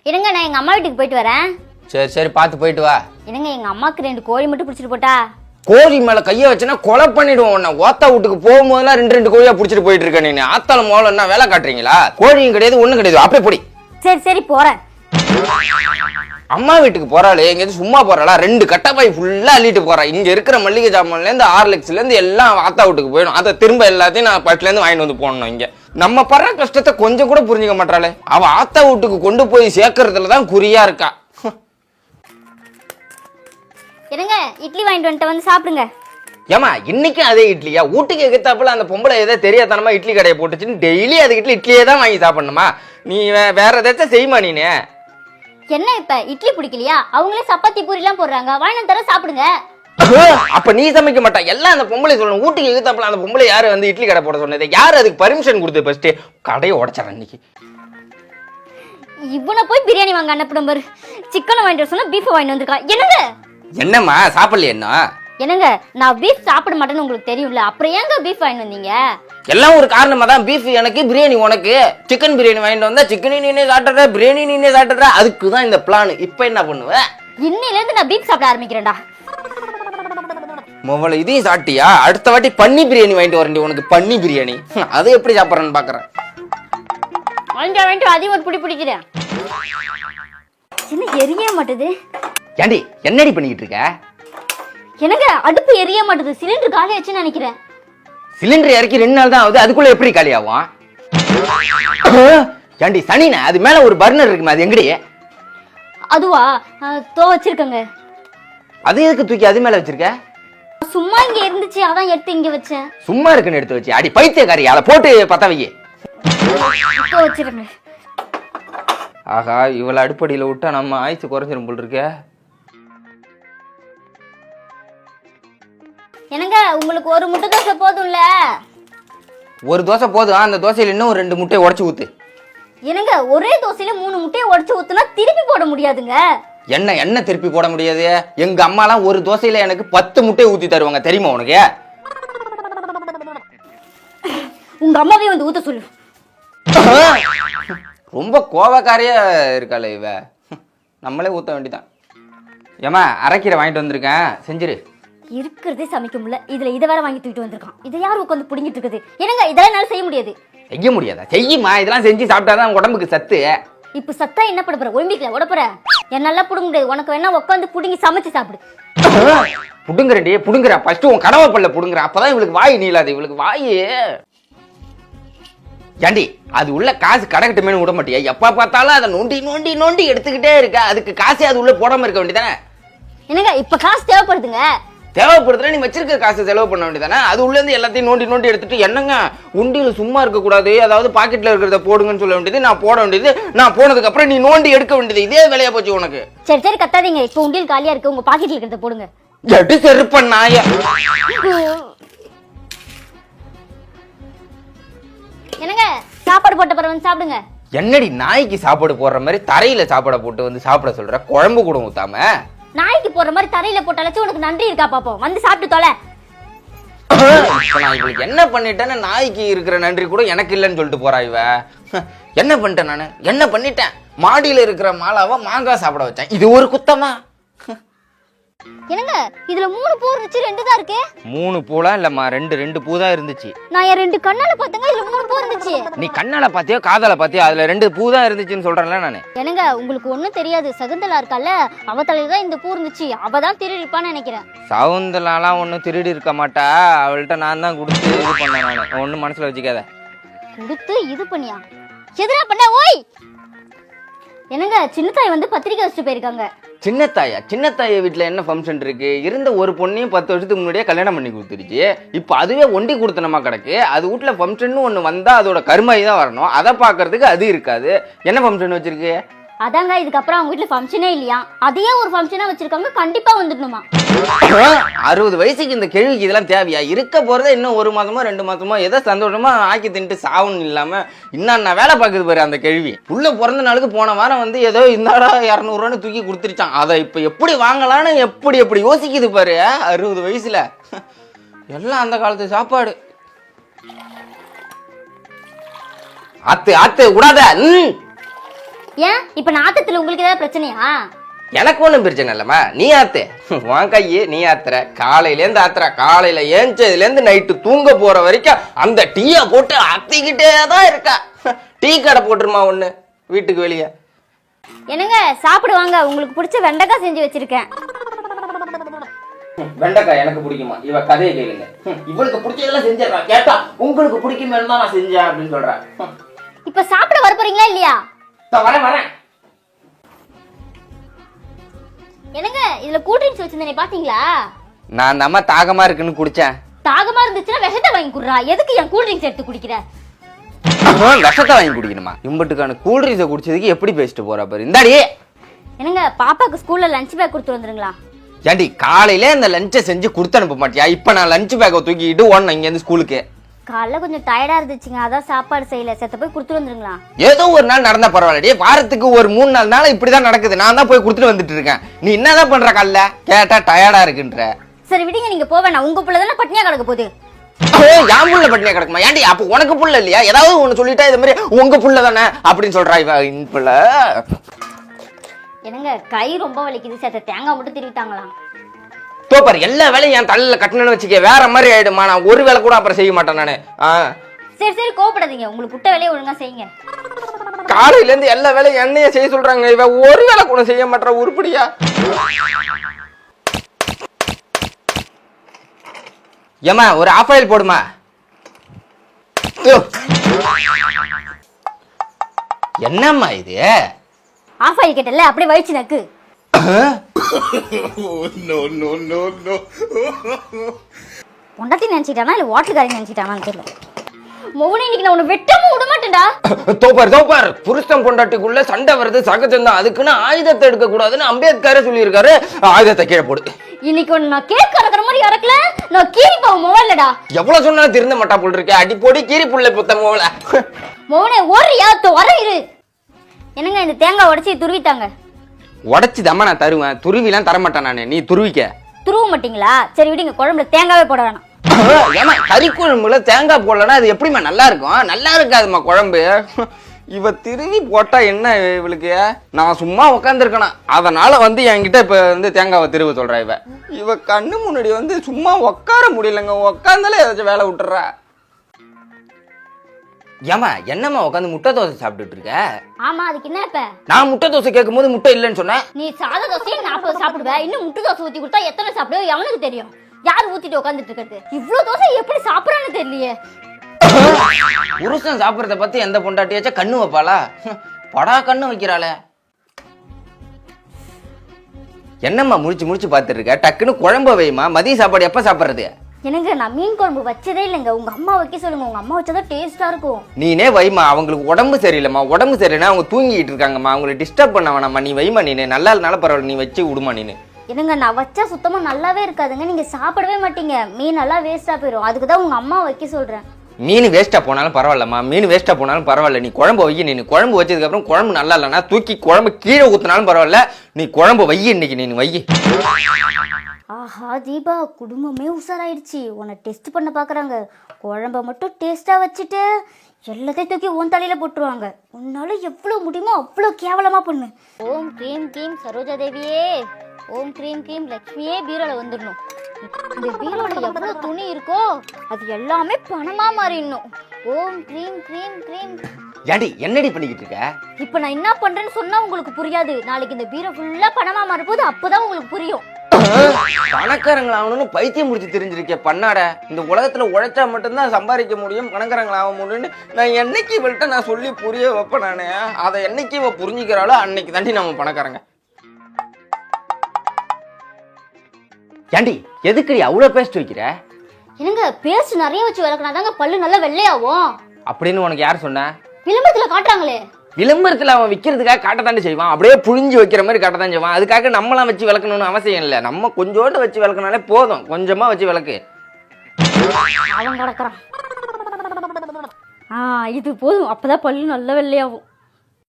இருங்க, நான் எங்க அம்மா வீட்டுக்கு போயிட்டு வரேன். சரி சரி பார்த்து போயிட்டு வா. என்னங்க, எங்க அம்மாக்கு 2 கோழி மட்டும் பிடிச்சிட்டு போட்டா? கோழி மேல கைய வச்சுன்னா கொலை பண்ணிடுவோம். உன்னை ஓத்தா வீட்டுக்கு போகும்போதெல்லாம் 2 கோழியா பிடிச்சிட்டு போயிட்டு இருக்க நீ. ஆத்தால மோளம் என்ன வேலை காட்டுறீங்களா? கோழியும் கிடையாது ஒண்ணும் கிடையாது, அப்படியே போடி. சரி சரி போறேன். அம்மா வீட்டுக்கு போறாளே, எங்கேயாவது சும்மா போறாளா? 2 கட்டப்பாய் ஃபுல்லா அள்ளிட்டு போறா. இங்க இருக்கிற மல்லிகை ஜாமான்ல இருந்து ஹார்லிக்ஸ்ல இருந்து எல்லாம் ஆத்தா வீட்டுக்கு போயிடும். அதை திரும்ப எல்லாத்தையும் நான் பட்டில இருந்து வாங்கிட்டு வந்து போடணும். இங்க நம்ம படுற கஷ்டத்தை கொஞ்சம் கூட புரிஞ்சுக்க மாட்டாளே. அவ ஆத்தா வீட்டுக்கு கொண்டு போய் சேர்க்கறதுலதான் குறியா இருக்கா. என்னங்க, இட்லி வாங்கிட்டு வந்துட்டு வந்து சாப்பிடுங்க. ஏமா இன்னைக்கும் அதே இட்லியா? வீட்டுக்கு எதிர்த்தாப்புல அந்த பொம்பளை ஏதோ தெரியாதனமா இட்லி கடையை போட்டுச்சுன்னு டெய்லி அதுக்கிட்ட இட்லியே தான் வாங்கி சாப்பிடணுமா? நீ வேற ஏதாச்சும் செய்யுமா நீனு? என்ன இப்ப இட்லி பிடிக்கலையா? அவங்களே சப்பாத்தி பூரி எல்லாம் போடுறாங்க, வாங்கிட்டு தர சாப்பிடுங்க. அப்ப நீ சமைக்க மாட்டா, எல்லாம் அந்த பொம்பளை சொல்லணும். வீட்டுக்கு எதிர்த்தாப்புல அந்த பொம்பளை யாரு வந்து இட்லி கடை போட சொன்னது? யாரு அதுக்கு பர்மிஷன் கொடுத்து? ஃபர்ஸ்ட் கடையை உடைச்சார இன்னைக்கு. இவனை போய் பிரியாணி வாங்க அனுப்பிடும் பாரு. சிக்கன் வாங்கிட்டு வர சொன்னா பீஃப் வாங்கிட்டு வந்திருக்கான். என்னங்க என்னம்மா சாப்பிடல? என்ன என்னங்க, நான் பீஃப் சாப்பிட மாட்டேன்னு உங்களுக்கு தெரியும்ல, அப்புறம் ஏங்க பீஃப் வாங்கிட்டு வந்தீங்க? எல்லாம் ஒரு காரணமா தான். பீஃப் எனக்கு, பிரியாணி உனக்கு. சிக்கன் பிரியாணி வாங்கிட்டு வந்தா சிக்கனையும் நீனே சாப்பிடுற, பிரியாணி நீனே சாப்பிடுற. அதுக்கு தான் இந்த பிளான். இப்ப என்ன பண்ணுவ? இன்னையில இருந்து நான் பீஃப் சாப்பிட ஆரம்பிக்கிறேன்டா. முதல்ல இதையும் சாப்பிட்டியா? அடுத்த வாட்டி பன்னி பிரியாணி வாங்கிட்டு வரண்டி உனக்கு. பன்னி பிரியாணி அது எப்படி சாப்பிட்றேன்னு பாக்குறேன். வாங்கிட்டு அதையும் ஒரு பிடி பிடிக்கிறேன். என்ன எரிய மாட்டுது? ஏண்டி என்னடி பண்ணிக்கிட்டு இருக்க? எனக்கு அடுப்பு எரிய மாட்டுது. சிலிண்டர் காலி ஆச்சுன்னு நினைக்கிறேன். சிலிண்டர் இறக்கி 2 நாள் தான் ஆகுது, அதுக்குள்ள எப்படி காலி ஆகும்? ஏண்டி சனினா, அது மேல ஒரு பர்னர் இருக்குமே, அது எங்கடி? அதுவா வச்சிருக்கங்க. அது எதுக்கு தூக்கி அது மேல வச்சிருக்க? சும்மா இங்க இருந்துச்சு, அதான் எடுத்து இங்க வச்சேன். சும்மா இருக்குன்னு எடுத்து வச்சு அடி பைத்தியக்காரி, அதை போட்டு பத்த வை. வச்சிருங்க. ஆகா, இவளை அடுப்படியில விட்டா நம்ம ஆயுசு குறைஞ்சிரும் போல் இருக்க. என்னங்க, உங்களுக்கு ஒரு முட்டை தோசை போதும்ல? ஒரு தோசை போதும். அந்த தோசையில இன்னும் 2 முட்டையை உடைச்சு ஊத்து. என்னங்க, ஒரே தோசையில 3 முட்டையை உடைச்சு ஊத்துனா திருப்பி போட முடியாதுங்க. என்ன திருப்பி போட முடியாது? எங்க அம்மாலாம் ஒரு தோசையில எனக்கு 10 முட்டையை ஊத்தி தருவாங்க, தெரியுமா உனக்கு? உங்க அம்மாவே வந்து ஊத்த சொல்லு. ரொம்ப கோவக்காரியா இருக்காளே இவ. நம்மளே ஊத்த வேண்டிதான். ஏமா அரைக்கீரை வாங்கிட்டு வந்திருக்கேன், செஞ்சிரு. இருக்கிறதே சமைக்க முடியல, இதுல இதை வேற வாங்கி தூக்கிட்டு வந்திருக்கான். இதை யாரும் உட்காந்து புடிங்கிட்டு இருக்குது? என்னங்க, இதெல்லாம் என்னால செய்ய முடியாது. செய்ய முடியாதா? செய்யுமா, இதெல்லாம் செஞ்சு சாப்பிட்டாதான் உடம்புக்கு சத்து. இப்ப சத்தா என்ன பண்ண போற? ஒலிம்பிக்ல உடப்புற என்னால புடுங்க முடியாது. உனக்கு வேணா உட்காந்து புடுங்கி சமைச்சு சாப்பிடு. புடுங்குறடி புடுங்குற. ஃபர்ஸ்ட் உன் கனவை பல்ல புடுங்குற, அப்பதான் இவளுக்கு வாய் நீளாது. இவளுக்கு வாய் ஏண்டி அது உள்ள காசு கடக்கட்டுமே விட மாட்டியா? எப்ப பார்த்தாலும் அதை நோண்டி நோண்டி நோண்டி எடுத்துக்கிட்டே இருக்க. அதுக்கு காசே அது உள்ள போடாம இருக்க வேண்டியதானே? என்னங்க, இப்ப காசு தேவைப்படுதுங்க. தேவைப்படுதுன்னா நீ வச்சிருக்க காசு செலவு பண்ண வேண்டியதானே? அது உள்ள இருந்து எல்லாத்தையும் நோண்டி நோண்டி எடுத்துட்டு என்னங்க உண்டியில சும்மா இருக்க கூடாது, அதாவது பாக்கெட்ல இருக்கிறத போடுங்கன்னு சொல்ல வேண்டியது. நான் போட வேண்டியது, நான் போனதுக்கு அப்புறம் நீ நோண்டி எடுக்க வேண்டியது. இதே வேலையா போச்சு உனக்கு. சரி சரி கத்தாதீங்க. இப்ப உண்டியல் காலியா இருக்கு, உங்க பாக்கெட்ல இருக்கிறத போடுங்க. எடு செருப்ப நாய. என்னங்க, சாப்பாடு போட்ட பிறகு வந்து சாப்பிடுங்க. என்னடி நாய்க்கு சாப்பாடு போடுற மாதிரி தரையில சாப்பாடை போட்டு வந்து சாப்பிட சொல்ற? குழம்பு கூட ஊத்தாம நாய்க்கு போடுற மாதிரி தரையில போட்டாலும் உனக்கு நன்றி இருக்கா பாப்போம்? வந்து சாப்பிட்டு தொலை. நான் இவளுக்கு என்ன பண்ணிட்டேன்னு நாய்க்கு இருக்கிற நன்றி கூட எனக்கு இல்லைன்னு சொல்லிட்டு போறா இவ. என்ன பண்ணிட்டேன் நானு? என்ன பண்ணிட்டேன்? மாடியில இருக்கிற மாலாவை மாங்காய் சாப்பிட வச்சேன். இது ஒரு குத்தமா? என்னங்க, இதுல 3 பூ இருந்துச்சு, 2 தான் இருக்கு. 3 பூலாம் இல்லம்மா, 2 பூ தான் இருந்துச்சு. நான் என் 2 கண்ணால பார்த்தங்க, இதுல 3 பூ இருந்துச்சு. நீ கண்ணால பாத்தியோ காதால பாத்தியோ? அதுல 2 பூ தான் இருந்துச்சுன்னு சொல்றேன்ல நானு. என்னங்க, உங்களுக்கு ஒண்ணும் தெரியாது. சகுந்தலா இருக்கால, அவ தலையில தான் இந்த பூ இருந்துச்சு. அவ தான் திருடிப்பான்னு நினைக்கிறேன். சகுந்தலாலாம் ஒன்னும் திருடி இருக்க மாட்டா. அவள்கிட்ட நான் தான் கொடுத்து இது பண்ணேன் நானு. ஒன்னும் மனசுல வச்சுக்காத. கொடுத்து இது பண்ணியா? எதுனா பண்ண? ஓய் என்னங்க, சின்னத்தாய் வந்து பத்திரிக்கை வச்சுட்டு போயிருக்காங்க. சின்னத்தாயா? சின்னத்தாய வீட்டுல என்ன ஃபங்க்ஷன் இருக்கு? இருந்த ஒரு பொண்ணையும் 10 வருஷத்துக்கு முன்னாடியே கல்யாணம் பண்ணி கொடுத்துருச்சு. இப்ப அதுவே ஒண்டி கொடுத்தனமா கிடக்கு. அது வீட்டுல ஃபங்க்ஷன் ஒண்ணு வந்தா அதோட கருமாயி தான் வரணும். அதை பாக்குறதுக்கு அது இருக்காது. என்ன ஃபங்க்ஷன் வச்சிருக்கு? அதாங்க, இதுக்கப்புறம் அவங்க வீட்டுல ஃபங்க்ஷனே இல்லையா, அதையே ஒரு ஃபங்க்ஷனா வச்சிருக்காங்க. கண்டிப்பா வந்துடணுமா? 60 வயசுக்கு இந்த கேள்விக்கு இதெல்லாம் தேவையா? இருக்க போறதே இன்னும் 1 மாதமோ 2 மாதமோ ஏதோ சந்தோஷமா ஆக்கி தின்ட்டு சாவுன்னு இல்லாம இன்னும் நான் வேலை பார்க்குது பாரு அந்த கேள்வி. உள்ள பிறந்த நாளுக்கு போன வாரம் வந்து ஏதோ இந்தாடா 200 ரூபான்னு தூக்கி கொடுத்துருச்சான். அதை இப்ப எப்படி வாங்கலான்னு எப்படி யோசிக்குது பாரு 60 வயசுல. எல்லாம் அந்த காலத்து சாப்பாடு. ஆத்து ஆத்து விடாத. ஏன் இப்ப நான் ஆத்தத்துல உங்களுக்கு ஏதாவது பிரச்சனையா? எனக்கு ஒன்றும் பிரச்சனை இல்லைம்மா, நீ ஆத்து. உன் கையே நீ ஆத்துற, காலையிலேருந்து ஆத்துற. காலையில ஏஞ்சதுலேருந்து நைட்டு தூங்க போற வரைக்கும் அந்த டீயை போட்டு ஆத்திக்கிட்டே தான் இருக்கா. டீ கடை போட்டுருமா ஒண்ணு வீட்டுக்கு வெளியே. என்னங்க சாப்பிடுவாங்க, உங்களுக்கு பிடிச்ச வெண்டைக்காய் செஞ்சு வச்சிருக்கேன். வெண்டைக்காய் எனக்கு பிடிக்குமா? இவ கதையை கேளுங்க. இவளுக்கு பிடிச்சதெல்லாம் செஞ்சிடறான். கேட்டா உங்களுக்கு பிடிக்குமே தான் நான் செஞ்சேன் அப்படின்னு சொல்றேன். இப்ப சாப்பிட வர போறீங்களா இல்லையா? வரேன். என்னங்க இதுல கூல் ட்ரிங்க்ஸ் வச்சிருந்தேனே பாத்தீங்களா? நான் நம்ம தாகமா இருக்குன்னு குடிச்சேன். தாகமா இருந்துச்சுன்னா விஷத்தை வாங்கி குடுறா. எதுக்கு என் கூல் ட்ரிங்க்ஸ் எடுத்து குடிக்கிற? விஷத்தை வாங்கி குடிக்கணுமா? இம்பட்டுக்கான கூல் ட்ரிங்க்ஸை குடிச்சதுக்கு எப்படி பேசிட்டு போறா பாரு. இந்தாடி. என்னங்க பாப்பாக்கு ஸ்கூல்ல லஞ்ச் பேக் கொடுத்து வந்துருங்களா? ஏண்டி காலையில இந்த லஞ்சை செஞ்சு கொடுத்து அனுப்ப மாட்டியா? இப்ப நான் லஞ்ச் பேக்கை தூக்கிட்டு ஓடணும் இங்க இருந்து ஸ்கூலுக்கு. காலைல கொஞ்சம் டயர்டா இருந்துச்சுங்க, அதான் சாப்பாடு செய்யல. செத்த போய் கொடுத்துட்டு வந்துருங்களா? ஏதோ ஒரு நாள் நடந்தா பரவாயில்லடி, வாரத்துக்கு ஒரு 3-4 நாள் இப்படிதான் நடக்குது. நான் தான் போய் கொடுத்துட்டு வந்துட்டு இருக்கேன். நீ என்னதான் பண்ற? காலைல கேட்டா டயர்டா இருக்குன்ற. சரி விடுங்க, நீங்க போவேண்ணா. உங்க புள்ள தானே பட்னியா கிடக்க போகுது. என் புள்ள பட்னியா கிடக்குமா? ஏன்டி அப்ப உனக்கு புள்ள இல்லையா? ஏதாவது ஒண்ணு சொல்லிட்டா இது மாதிரி உங்க புள்ள தானே அப்படின்னு சொல்றா இவ. புள்ள என்னங்க கை ரொம்ப வலிக்குது, சேர்த்த தேங்காய் மட்டும் திருவிட்டாங்களா? தோப்பாரு எல்லா வேலையும் என் தலையில கட்டணும்னு வச்சுக்க, வேற மாதிரி ஆயிடுமா. நான் ஒரு வேலை கூட அப்புறம் செய்ய மாட்டேன் நானு. சரி சரி கோவப்படாதீங்க, உங்களுக்கு புட்ட வேலையை ஒழுங்கா செய்யுங்க. காலையில இருந்து எல்லா வேலையும் என்னைய செய்ய சொல்றாங்க, இவ ஒரு வேலை கூட செய்ய மாட்டா. உருப்படியா? ஏமா ஒரு ஆஃப் ஆயில் போடுமா. என்னம்மா இது? ஆஃப் ஆயில் கேட்டல அப்படியே வயிச்சு நக்கு. பொண்டாட்டி நினைச்சிட்டானா இல்ல வாட்டர்காரி நினைச்சிட்டானான்னு தெரியல. மோகனே இன்னைக்கு நான் உன்னை வெட்டாம விட மாட்டேன்டா. தோப்பார் புருஷன் பொண்டாட்டிக்குள்ள சண்டை வருது சகஜம் தான். அதுக்குன்னு ஆயுதத்தை எடுக்க கூடாதுன்னு அம்பேத்கரே சொல்லியிருக்காரு. ஆயுதத்தை கீழே போடு. இன்னைக்கு ஒன்னு நான் கேக் கறக்குற மாதிரி இறக்கல, நான் கீரி பாவ மோவலடா. எவ்வளவு சொன்னாலும் திருந்த மாட்டா போல் இருக்கே. அடி போடி கீரி புள்ள புத்த மோவல. மோகனே ஓரியா வர இரு. என்னங்க இந்த தேங்காய் உடைச்சி துருவிட்டாங்க. உடைச்சு தம்மா நான் தருவேன், துருவிலாம் தரமாட்டேன் நானு. நீ துருவிக்க. துருவ மாட்டீங்களா? சரி விடுங்க, குழம்புல தேங்காவே போட வேணாம். ஏமா கறி குழம்புல தேங்காய் போடலன்னா அது எப்படிமா நல்லா இருக்கும்? நல்லா இருக்காதுமா குழம்பு. இவ திருவி போட்டா என்ன இவளுக்கு? நான் சும்மா உட்காந்துருக்கணும், அதனால வந்து என்கிட்ட இப்ப வந்து தேங்காவை திருவ சொல்றா. இவ கண்ணு முன்னாடி வந்து சும்மா உட்கார முடியலங்க. உட்காந்தாலே ஏதாச்சும் வேலை விட்டுறா. ஏமா என்னம்மா உட்காந்து முட்டை தோசை சாப்பிட்டுட்டு இருக்க? ஆமா அதுக்கு என்ன இப்ப? நான் முட்டை தோசை கேட்கும் போது முட்டை இல்லைன்னு சொன்னேன். நீ சாத தோசையை 40 சாப்பிடுவ, இன்னும் முட்டை தோசை ஊத்தி கொடுத்தா எத்தனை சாப்பிடுவ எவனுக்கு தெரியும்? யார் ஊத்திட்டு உட்காந்துட்டு இருக்கிறது? இவ்வளவு தோசை எப்படி சாப்பிடறான்னு தெரியலையே. புருஷன் சாப்பிடறத பத்தி எந்த பொண்டாட்டியாச்சும் கண்ணு வைப்பாளா? படா கண்ணு வைக்கிறாளே. என்னம்மா முடிச்சு பாத்துட்டு இருக்க? டக்குன்னு குழம்பு வைமா. மதிய சாப்பாடு எப்ப சாப்பிடுறது? எனக்கு நான் மீன் குழம்பு வச்சதே இல்லைங்க. உங்க அம்மா வைக்க சொல்லுங்க, உங்க அம்மா வச்சதான் டேஸ்டா இருக்கும். நீனே வைமா. அவங்களுக்கு உடம்பு சரியில்லைம்மா. உடம்பு சரியில்லைன்னா அவங்க தூங்கிட்டு இருக்காங்கம்மா. அவங்களை டிஸ்டர்ப் பண்ண வேணாம்மா. நீ வைமா. நீனு நல்லா இல்லனால பரவாயில்ல, நீ வச்சு விடுமா. நீனு என்னங்க நான் வச்சா சுத்தமா நல்லாவே இருக்காதுங்க. நீங்க சாப்பிடவே மாட்டீங்க. மீன் நல்லா வேஸ்டா போயிடும். அதுக்கு தான் உங்க அம்மா வைக்க சொல்றேன். மீன் வேஸ்டா போனாலும் பரவாயில்லம்மா. மீன் வேஸ்டா போனாலும் பரவாயில்ல. நீ குழம்பு வை. நீ குழம்பு வச்சதுக்கு அப்புறம் குழம்பு நல்லா இல்லைன்னா தூக்கி குழம்பு கீழே ஊத்தினாலும் பரவாயில்ல. நீ குழம்பு வை. இன்னைக்கு நீ வை. ஆஹா தீபா, குடும்பமே உஷாராயிடுச்சு. உன்னை டெஸ்ட் பண்ண பாக்குறாங்க. குழம்ப மட்டும் டேஸ்டா வச்சுட்டு எல்லாத்தையும் தூக்கி உன் தலையில போட்டுருவாங்க. உன்னால எவ்வளவு முடியுமோ அவ்வளவு கேவலமா பண்ணு. ஓம் க்ரீம் க்ரீம் சரோஜா தேவியே, ஓம் க்ரீம் க்ரீம் லட்சுமியே பீரோல வந்துடணும். இந்த பீரோல எவ்வளவு துணி இருக்கோ அது எல்லாமே பணமா மாறிடணும். ஓம் க்ரீம் க்ரீம் க்ரீம். ஏண்டி என்னடி பண்ணிக்கிட்டு இருக்க? இப்ப நான் என்ன பண்றேன்னு சொன்னா உங்களுக்கு புரியாது. நாளைக்கு இந்த பீரோ ஃபுல்லா பணமா மாறப்போது, அப்பதான் உங்களுக்கு புரியும். பணக்காரங்களாகணும்னு பைத்தியம் முடிச்சு தெரிஞ்சிருக்கே பண்ணாட. இந்த உலகத்துல உழைச்சா மட்டும்தான் சம்பாதிக்க முடியும், பணக்காரங்களாக முடியும்னு நான் என்னைக்கு இவள்கிட்ட நான் சொல்லி புரிய வைப்பேன் நானே. அதை என்னைக்கு இவ புரிஞ்சுக்கிறாளோ அன்னைக்கு தாண்டி நம்ம பணக்காரங்க. ஏண்டி எதுக்கு அவ்வளவு பேஸ்ட் வைக்கிற? என்னங்க பேஸ்ட் நிறைய வச்சு விளக்குனாதாங்க பல்லு நல்லா வெள்ளையாகும் அப்படின்னு உனக்கு யார் சொன்ன? விளம்பரத்துல காட்டுறாங்களே. விளம்பரத்துல அவன் விற்கிறதுக்காக காட்டத்தாண்டி செய்வான். அப்படியே புழிஞ்சு வைக்கிற மாதிரி காட்டத்தான் செய்வான். அதுக்காக நம்மளாம் வச்சு விளக்கணும்னு அவசியம் இல்லை. நம்ம கொஞ்சோண்டு வச்சு விளக்குனாலே போதும். கொஞ்சமா வச்சு விளக்கு. அவன் கிடக்குறான். இது போதும், அப்பதான் பல்லு நல்லா வெள்ளையாகும்.